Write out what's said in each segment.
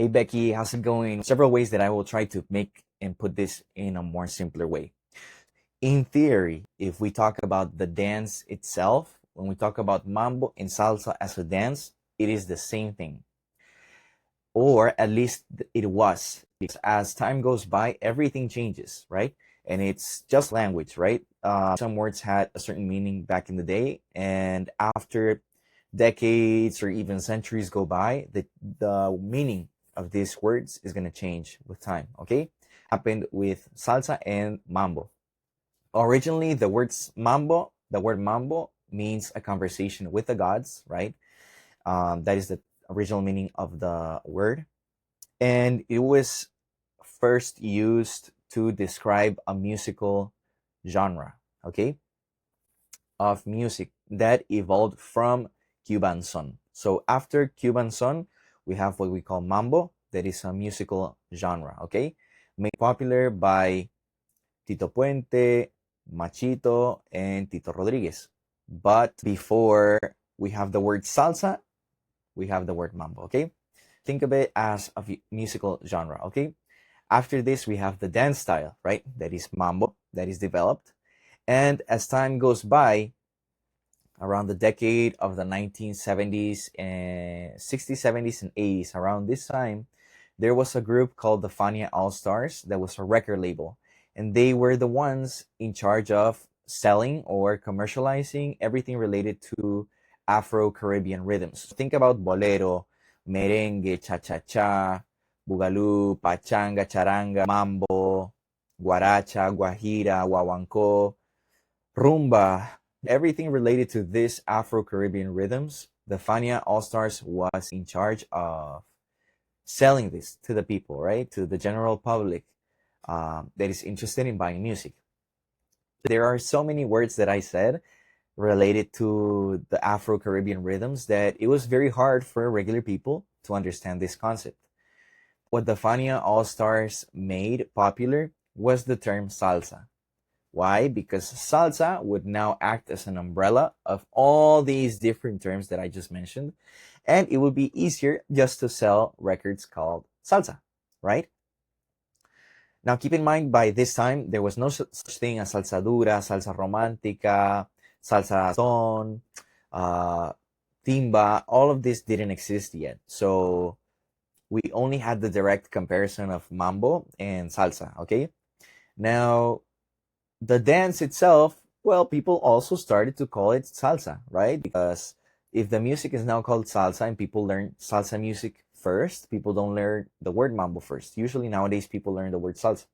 Hey Becky, how's it going? Several ways that I will try to make and put this in a more simpler way. In theory, if we talk about the dance itself, when we talk about mambo and salsa as a dance, it is the same thing. Or at least it was. Because as time goes by, everything changes, right? And it's just language, right? Some words had a certain meaning back in the day, and after decades or even centuries go by, the meaning of these words is going to change with time, okay? Happened with salsa and mambo. Originally, the word mambo means a conversation with the gods, right? That is the original meaning of the word. And it was first used to describe a musical genre, okay, of music that evolved from Cuban son. So after Cuban son, we have what we call mambo, that is a musical genre, okay, made popular by Tito Puente, Machito, and Tito Rodriguez. But before we have the word salsa, we have the word mambo, okay? Think of it as a musical genre, okay? After this, we have the dance style, right? That is mambo, that is developed. And as time goes by, around the decade of the 1970s and 60s, 70s, and 80s, around this time, there was a group called the Fania All Stars that was a record label. And they were the ones in charge of selling or commercializing everything related to Afro-Caribbean rhythms. Think about bolero, merengue, cha-cha-cha, bugalú, pachanga, charanga, mambo, guaracha, guajira, guaguancó, rumba, everything related to these Afro-Caribbean rhythms. The Fania All Stars was in charge of selling this to the people, right? To the general public that is interested in buying music. There are so many words that I said related to the Afro-Caribbean rhythms that it was very hard for regular people to understand this concept. What the Fania All Stars made popular was the term salsa. Why? Because salsa would now act as an umbrella of all these different terms that I just mentioned, and it would be easier just to sell records called salsa, right? Now, keep in mind, by this time, there was no such thing as salsa dura, salsa romántica, salsa son, timba. All of this didn't exist yet. So we only had the direct comparison of mambo and salsa, okay? Now, the dance itself, well, people also started to call it salsa, right? Because if the music is now called salsa and people learn salsa music first, people don't learn the word mambo first. Usually nowadays people learn the word salsa.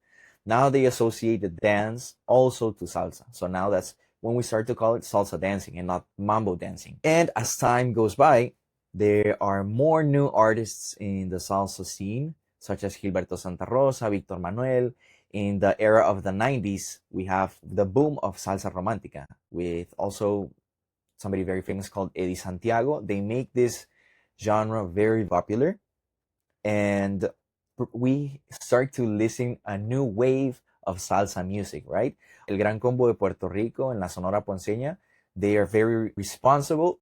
Now they associate the dance also to salsa. So now that's when we start to call it salsa dancing and not mambo dancing. And as time goes by, there are more new artists in the salsa scene, such as Gilberto Santa Rosa, Victor Manuel. In the era of the 90s, we have the boom of salsa romántica with also somebody very famous called Eddie Santiago. They make this genre very popular, and we start to listen a new wave of salsa music, right? El Gran Combo de Puerto Rico and la Sonora Ponceña, they are very responsible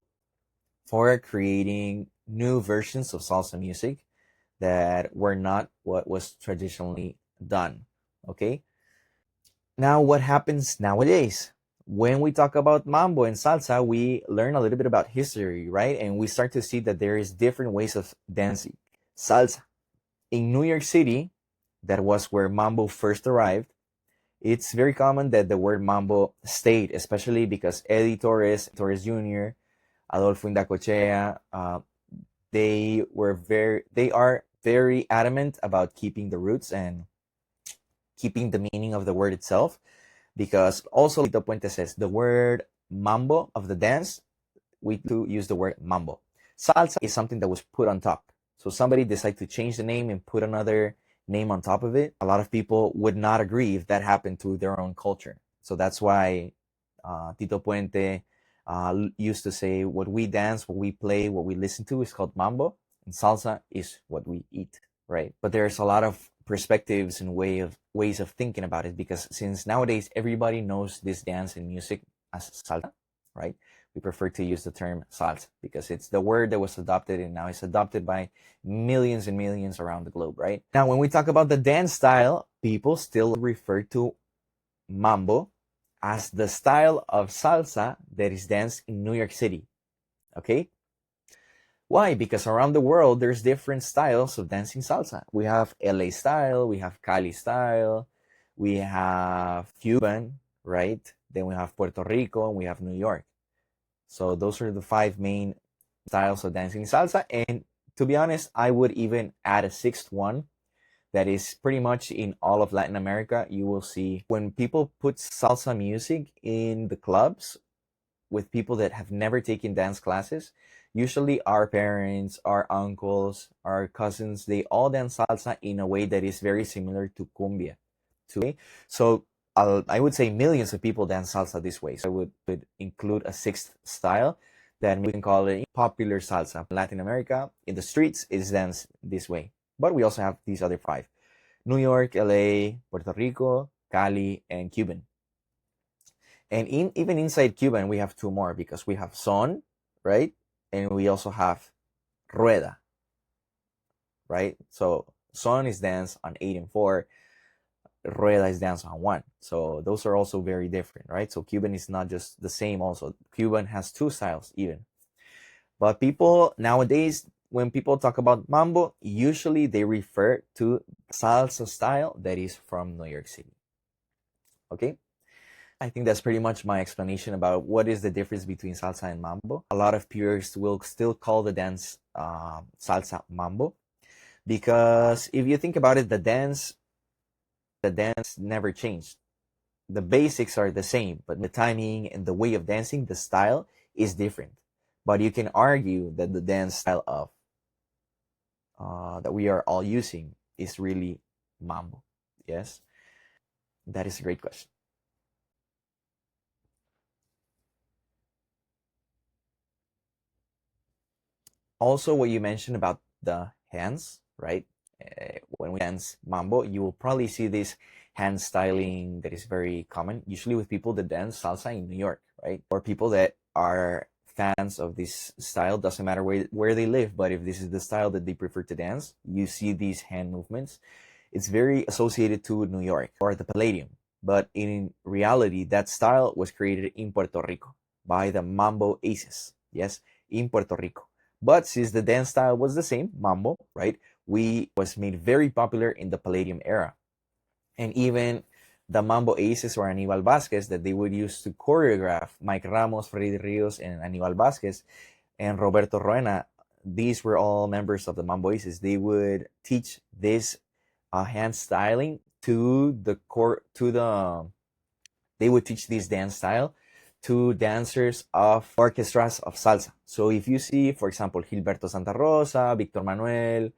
for creating new versions of salsa music that were not what was traditionally done, okay? Now, what happens nowadays? When we talk about mambo and salsa, we learn a little bit about history, right? And we start to see that there is different ways of dancing. Salsa. In New York City, that was where mambo first arrived, it's very common that the word mambo stayed, especially because Eddie Torres, Torres Jr., Adolfo Indacochea, they are very adamant about keeping the roots and keeping the meaning of the word itself, because also Tito Puente says the word mambo of the dance, we do use the word mambo. Salsa is something that was put on top. So somebody decided to change the name and put another name on top of it. A lot of people would not agree if that happened to their own culture. So that's why Tito Puente used to say, what we dance, what we play, what we listen to is called mambo, and salsa is what we eat, right? But there's a lot of perspectives and ways of thinking about it, because since nowadays everybody knows this dance and music as salsa, right? we prefer to use the term salsa because it's the word that was adopted and now it's adopted by millions and millions around the globe, right? Now, when we talk about the dance style, people still refer to mambo as the style of salsa that is danced in New York City. Okay? Why? Because around the world, there's different styles of dancing salsa. We have LA style, we have Cali style, we have Cuban, right? Then we have Puerto Rico, and we have New York. So those are the five main styles of dancing salsa. And to be honest, I would even add a sixth one that is pretty much in all of Latin America. You will see when people put salsa music in the clubs with people that have never taken dance classes, usually our parents, our uncles, our cousins, they all dance salsa in a way that is very similar to cumbia. So I would say millions of people dance salsa this way. So I would include a sixth style that we can call it popular salsa. In Latin America, in the streets, it is danced this way. But we also have these other five: New York, LA, Puerto Rico, Cali, and Cuban. And even inside Cuban, we have two more because we have son, right? And we also have rueda, right? So son is danced on 8 and 4, rueda is danced on 1. So those are also very different, right? So Cuban is not just the same also. Cuban has two styles even. But people nowadays, when people talk about mambo, usually they refer to salsa style that is from New York City. Okay? I think that's pretty much my explanation about what is the difference between salsa and mambo. A lot of purists will still call the dance salsa mambo because if you think about it, the dance never changed. The basics are the same, but the timing and the way of dancing, the style is different. But you can argue that the dance style of that we are all using is really mambo. Yes, that is a great question. Also, what you mentioned about the hands, right? When we dance mambo, you will probably see this hand styling that is very common, usually with people that dance salsa in New York, right? Or people that are fans of this style, doesn't matter where they live, but if this is the style that they prefer to dance, you see these hand movements. It's very associated to New York or the Palladium. But in reality, that style was created in Puerto Rico by the Mambo Aces. Yes, in Puerto Rico. But since the dance style was the same, mambo, right, we was made very popular in the Palladium era. And even the Mambo Aces or Anibal Vasquez that they would use to choreograph Mike Ramos, Freddy Rios, and Anibal Vasquez, and Roberto Roena, these were all members of the Mambo Aces. They would teach this hand styling to the core, to the, they would teach this dance style to dancers of orchestras of salsa. So if you see, for example, Gilberto Santa Rosa, Victor Manuel,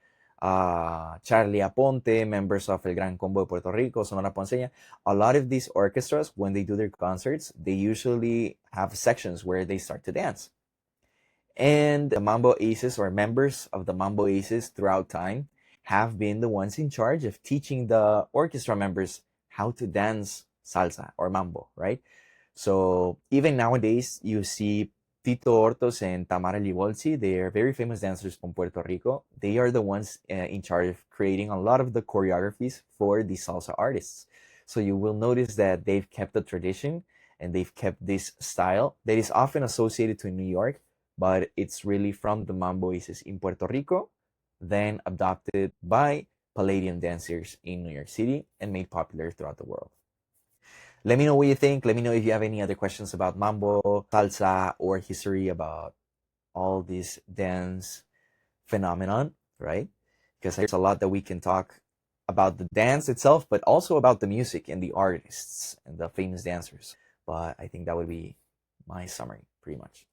Charlie Aponte, members of El Gran Combo de Puerto Rico, Sonora Ponceña, a lot of these orchestras, when they do their concerts, they usually have sections where they start to dance. And the Mambo Aces or members of the Mambo Aces throughout time have been the ones in charge of teaching the orchestra members how to dance salsa or mambo, right? So even nowadays, you see Tito Hortos and Tamara Libolsi. They are very famous dancers from Puerto Rico. They are the ones in charge of creating a lot of the choreographies for the salsa artists. So you will notice that they've kept the tradition and they've kept this style that is often associated to New York, but it's really from the Mambo Aces in Puerto Rico, then adopted by Palladium dancers in New York City and made popular throughout the world. Let me know what you think. Let me know if you have any other questions about mambo, salsa, or history about all this dance phenomenon, right? Because there's a lot that we can talk about the dance itself, but also about the music and the artists and the famous dancers. But I think that would be my summary, pretty much.